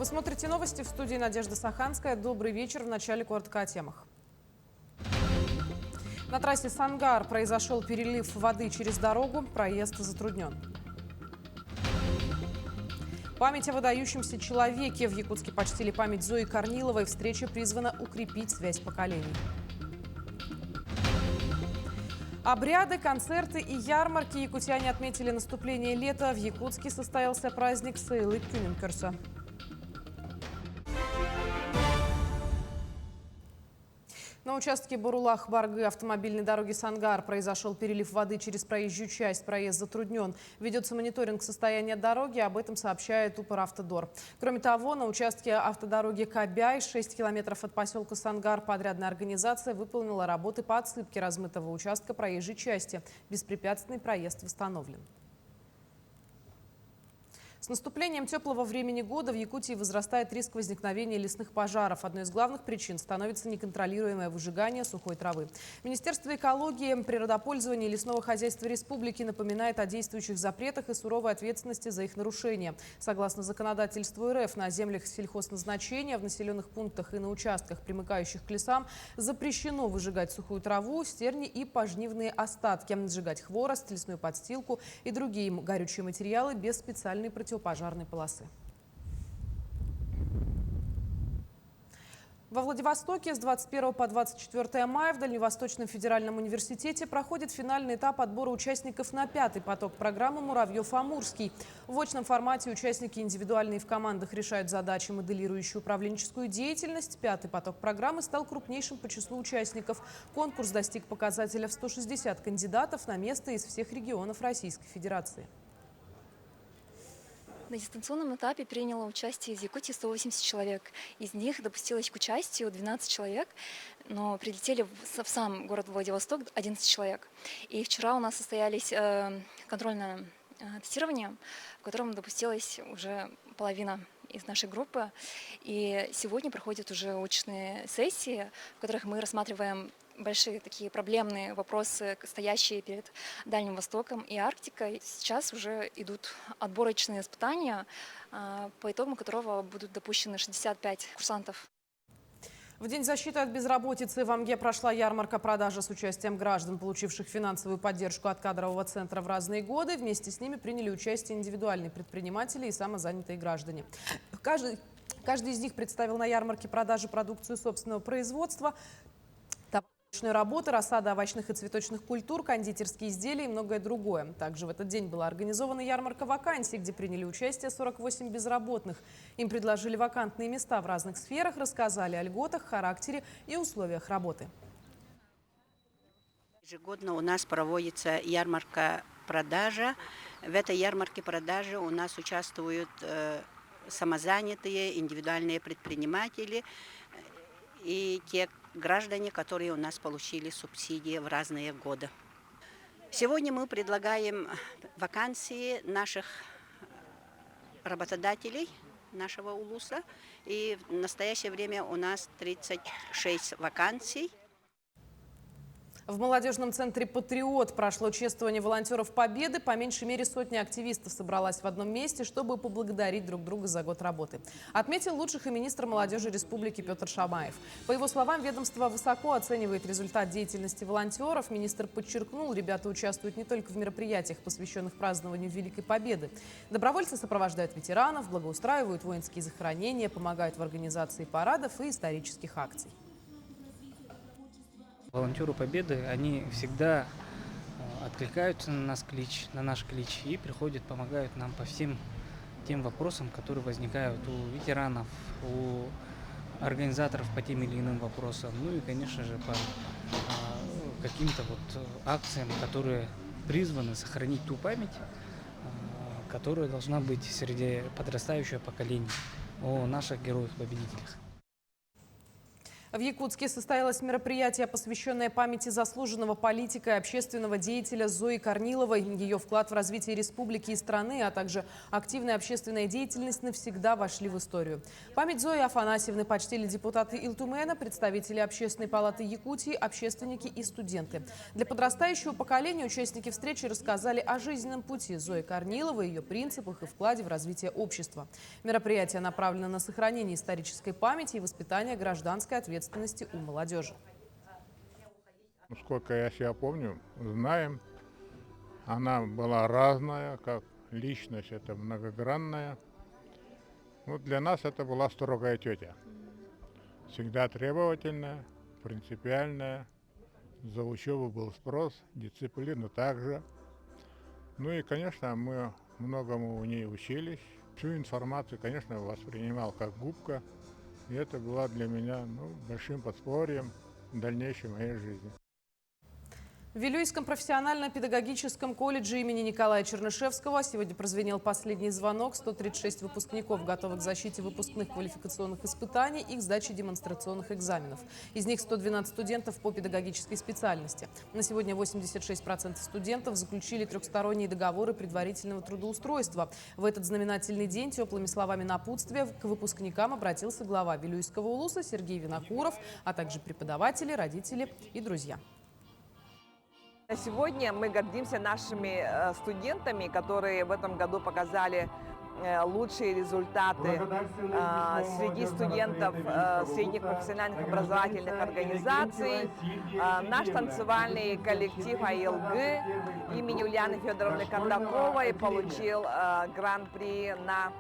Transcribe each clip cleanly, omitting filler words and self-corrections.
Вы смотрите новости, в студии Надежда Саханская. Добрый вечер. В начале коротко о темах. На трассе Сангар произошел перелив воды через дорогу. Проезд затруднен. Память о выдающемся человеке. В Якутске почтили память Зои Корниловой. Встреча призвана укрепить связь поколений. Обряды, концерты и ярмарки. Якутяне отметили наступление лета. В Якутске состоялся праздник Сейлы Кюнинкерса. На участке Бурулах-Баргы автомобильной дороги Сангар произошел перелив воды через проезжую часть. Проезд затруднен. Ведется мониторинг состояния дороги. Об этом сообщает Упоравтодор. Кроме того, на участке автодороги Кабяй, 6 километров от поселка Сангар, подрядная организация выполнила работы по отсыпке размытого участка проезжей части. Беспрепятственный проезд восстановлен. С наступлением теплого времени года в Якутии возрастает риск возникновения лесных пожаров. Одной из главных причин становится неконтролируемое выжигание сухой травы. Министерство экологии, природопользования и лесного хозяйства республики напоминает о действующих запретах и суровой ответственности за их нарушение. Согласно законодательству РФ, на землях сельхозназначения, в населенных пунктах и на участках, примыкающих к лесам, запрещено выжигать сухую траву, стерни и пожнивные остатки, сжигать хворост, лесную подстилку и другие горючие материалы без специальной противопожарной полосы. Во Владивостоке с 21 по 24 мая в Дальневосточном федеральном университете проходит финальный этап отбора участников на 5-й поток программы «Муравьев-Амурский». В очном формате участники индивидуально и в командах решают задачи, моделирующие управленческую деятельность. 5-й поток программы стал крупнейшим по числу участников. Конкурс достиг показателя в 160 кандидатов на место из всех регионов Российской Федерации. На дистанционном этапе приняло участие из Якутии 180 человек. Из них допустилось к участию 12 человек, но прилетели в сам город Владивосток 11 человек. И вчера у нас состоялись контрольное тестирование, в котором допустилась уже половина из нашей группы. И сегодня проходят уже очные сессии, в которых мы рассматриваем большие такие проблемные вопросы, стоящие перед Дальним Востоком и Арктикой. Сейчас уже идут отборочные испытания, по итогам которого будут допущены 65 курсантов. В День защиты от безработицы в Амге прошла ярмарка продажи с участием граждан, получивших финансовую поддержку от кадрового центра в разные годы. Вместе с ними приняли участие индивидуальные предприниматели и самозанятые граждане. Каждый из них представил на ярмарке продажи продукцию собственного производства, работы, рассада овощных и цветочных культур, кондитерские изделия и многое другое. Также в этот день была организована ярмарка вакансий, где приняли участие 48 безработных. Им предложили вакантные места в разных сферах, рассказали о льготах, характере и условиях работы. Ежегодно у нас проводится ярмарка продажа. В этой ярмарке продажи у нас участвуют самозанятые, индивидуальные предприниматели и те граждане, которые у нас получили субсидии в разные годы. Сегодня мы предлагаем вакансии наших работодателей, нашего УЛУСа. И в настоящее время у нас 36 вакансий. В молодежном центре «Патриот» прошло чествование волонтеров Победы. По меньшей мере сотня активистов собралась в одном месте, чтобы поблагодарить друг друга за год работы. Отметил лучших и министр молодежи республики Петр Шамаев. По его словам, ведомство высоко оценивает результат деятельности волонтеров. Министр подчеркнул, ребята участвуют не только в мероприятиях, посвященных празднованию Великой Победы. Добровольцы сопровождают ветеранов, благоустраивают воинские захоронения, помогают в организации парадов и исторических акций. Волонтеры Победы, они всегда откликаются на наш клич и приходят, помогают нам по всем тем вопросам, которые возникают у ветеранов, у организаторов по тем или иным вопросам, ну и, конечно же, по каким-то акциям, которые призваны сохранить ту память, которая должна быть среди подрастающего поколения о наших героях-победителях. В Якутске состоялось мероприятие, посвященное памяти заслуженного политика и общественного деятеля Зои Корниловой. Ее вклад в развитие республики и страны, а также активная общественная деятельность навсегда вошли в историю. Память Зои Афанасьевны почтили депутаты Илтумена, представители Общественной палаты Якутии, общественники и студенты. Для подрастающего поколения участники встречи рассказали о жизненном пути Зои Корниловой, ее принципах и вкладе в развитие общества. Мероприятие направлено на сохранение исторической памяти и воспитание гражданской ответственности у молодежи. Сколько я себя помню, знаем, она была разная, как личность, это многогранная. Вот для нас это была строгая тетя. Всегда требовательная, принципиальная. За учебу был спрос, дисциплина также. Ну и, конечно, мы многому у нее учились. Всю информацию, конечно, воспринимал как губка. И это было для меня большим подспорьем в дальнейшей моей жизни. В Вилюйском профессионально-педагогическом колледже имени Николая Чернышевского сегодня прозвенел последний звонок. 136 выпускников готовы к защите выпускных квалификационных испытаний и к сдаче демонстрационных экзаменов. Из них 112 студентов по педагогической специальности. На сегодня 86% студентов заключили трехсторонние договоры предварительного трудоустройства. В этот знаменательный день теплыми словами напутствия к выпускникам обратился глава Вилюйского улуса Сергей Винокуров, а также преподаватели, родители и друзья. Сегодня мы гордимся нашими студентами, которые в этом году показали лучшие результаты среди студентов средних профессиональных образовательных организаций. Наш танцевальный коллектив АИЛГ имени Ульяны Федоровны Кондаковой получил гран-при на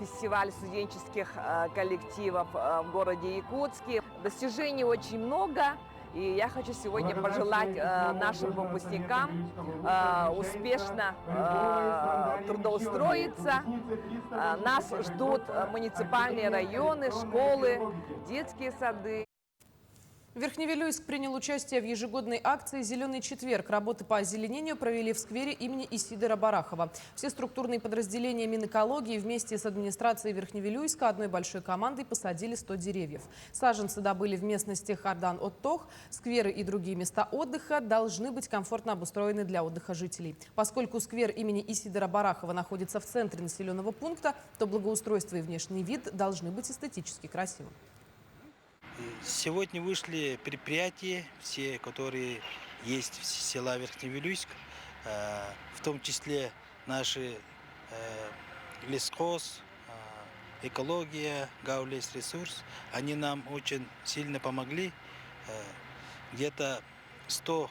фестиваль студенческих коллективов в городе Якутске. Достижений очень много. И я хочу сегодня пожелать нашим выпускникам успешно трудоустроиться. Нас ждут муниципальные районы, школы, детские сады. Верхневилюйск принял участие в ежегодной акции «Зеленый четверг». Работы по озеленению провели в сквере имени Исидора Барахова. Все структурные подразделения Минэкологии вместе с администрацией Верхневилюйска одной большой командой посадили 100 деревьев. Саженцы добыли в местности Хардан-Оттох. Скверы и другие места отдыха должны быть комфортно обустроены для отдыха жителей. Поскольку сквер имени Исидора Барахова находится в центре населенного пункта, то благоустройство и внешний вид должны быть эстетически красивым. Сегодня вышли предприятия, все, которые есть в села Верхневилюйск, в том числе наши лесхоз, экология, Гаулесресурс. Они нам очень сильно помогли. Где-то 100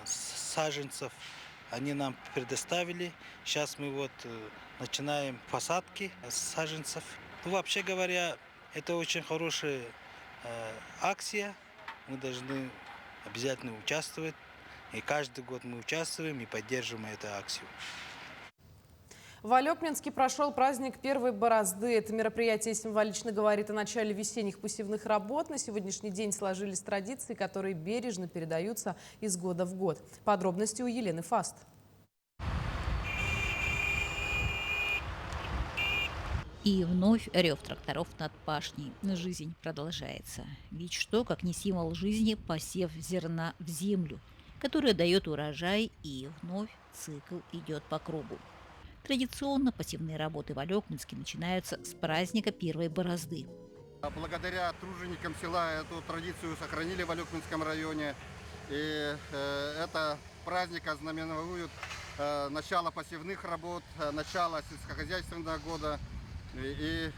саженцев они нам предоставили. Сейчас мы вот начинаем посадки саженцев. Вообще говоря, это очень хорошая акция, мы должны обязательно участвовать. И каждый год мы участвуем и поддерживаем эту акцию. В Алекминске прошел праздник первой борозды. Это мероприятие символично говорит о начале весенних посевных работ. На сегодняшний день сложились традиции, которые бережно передаются из года в год. Подробности у Елены Фаст. И вновь рев тракторов над пашней. Жизнь продолжается. Ведь что, как не символ жизни, посев зерна в землю, которая дает урожай, и вновь цикл идет по кругу. Традиционно посевные работы в Алекминске начинаются с праздника первой борозды. Благодаря труженикам села эту традицию сохранили в Алекминском районе. И это праздник ознаменует начало посевных работ, начало сельскохозяйственного года. И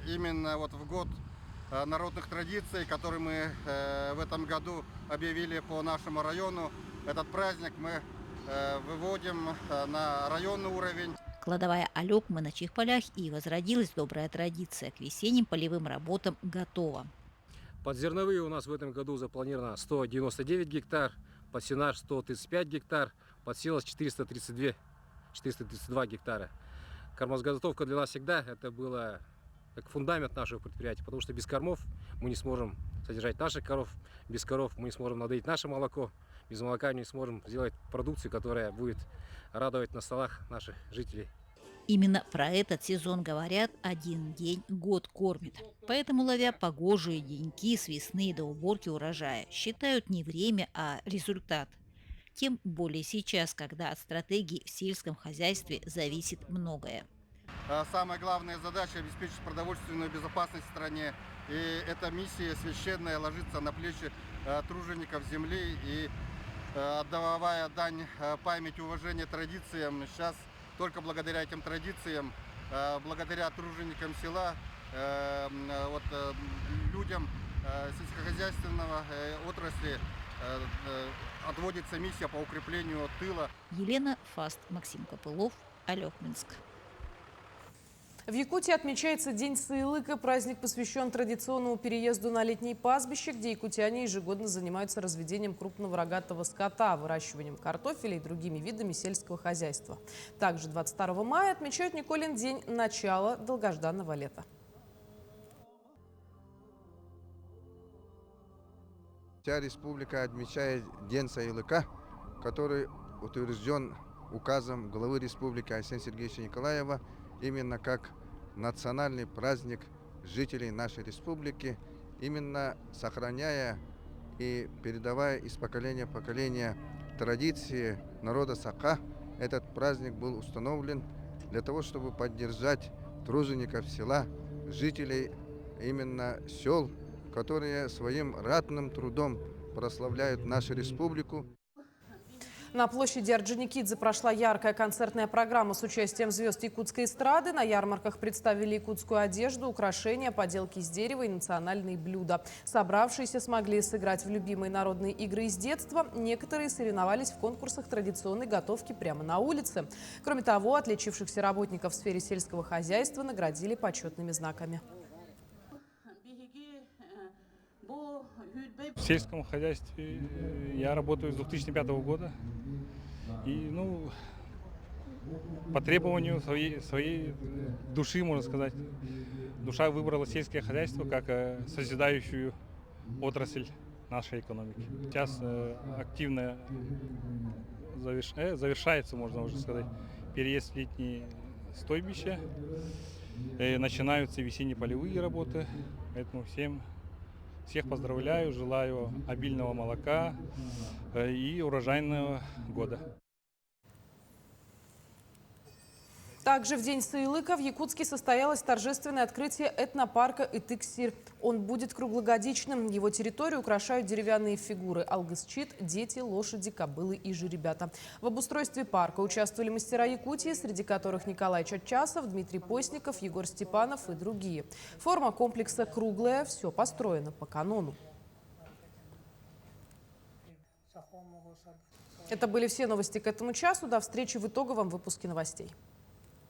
именно вот в год народных традиций, который мы в этом году объявили по нашему району, этот праздник мы выводим на районный уровень. Кладовая Алекмы на чьих полях и возродилась добрая традиция. К весенним полевым работам готова. Под зерновые у нас в этом году запланировано 199 гектар, под сенаж 135 гектар, под силос 432 гектара. Кормозаготовка для нас всегда это было как фундамент нашего предприятия, потому что без кормов мы не сможем содержать наших коров, без коров мы не сможем надоить наше молоко, без молока мы не сможем сделать продукцию, которая будет радовать на столах наших жителей. Именно про этот сезон говорят: один день год кормит. Поэтому, ловя погожие деньки с весны до уборки урожая, считают не время, а результат. Тем более сейчас, когда от стратегий в сельском хозяйстве зависит многое. Самая главная задача – обеспечить продовольственную безопасность в стране. И эта миссия священная ложится на плечи тружеников земли. И отдавая дань памяти, уважения традициям, сейчас только благодаря этим традициям, благодаря труженикам села, людям сельскохозяйственного отрасли отводится миссия по укреплению тыла. Елена Фаст, Максим Копылов, Алекминск. В Якутии отмечается День Сыйлыка. Праздник посвящен традиционному переезду на летние пастбища, где якутяне ежегодно занимаются разведением крупного рогатого скота, выращиванием картофеля и другими видами сельского хозяйства. Также 22 мая отмечают Николин день, начала долгожданного лета. Вся республика отмечает День Сыйлыка, который утвержден указом главы республики Арсения Сергеевича Николаева именно как национальный праздник жителей нашей республики, именно сохраняя и передавая из поколения в поколение традиции народа Сака. Этот праздник был установлен для того, чтобы поддержать тружеников села, жителей именно сел, которые своим ратным трудом прославляют нашу республику. На площади Орджоникидзе прошла яркая концертная программа с участием звезд якутской эстрады. На ярмарках представили якутскую одежду, украшения, поделки из дерева и национальные блюда. Собравшиеся смогли сыграть в любимые народные игры из детства. Некоторые соревновались в конкурсах традиционной готовки прямо на улице. Кроме того, отличившихся работников в сфере сельского хозяйства наградили почетными знаками. В сельском хозяйстве я работаю с 2005 года. И, по требованию своей души, можно сказать, душа выбрала сельское хозяйство как созидающую отрасль нашей экономики. Сейчас активно завершается, можно уже сказать, переезд в летние стойбища. Начинаются весенне-полевые работы. Поэтому всех поздравляю, желаю обильного молока и урожайного года. Также в День Сыйлыка в Якутске состоялось торжественное открытие этнопарка Итык-Сир. Он будет круглогодичным. Его территорию украшают деревянные фигуры: алгыс-чит, дети, лошади, кобылы и жеребята. В обустройстве парка участвовали мастера Якутии, среди которых Николай Чатчасов, Дмитрий Постников, Егор Степанов и другие. Форма комплекса круглая, все построено по канону. Это были все новости к этому часу. До встречи в итоговом выпуске новостей.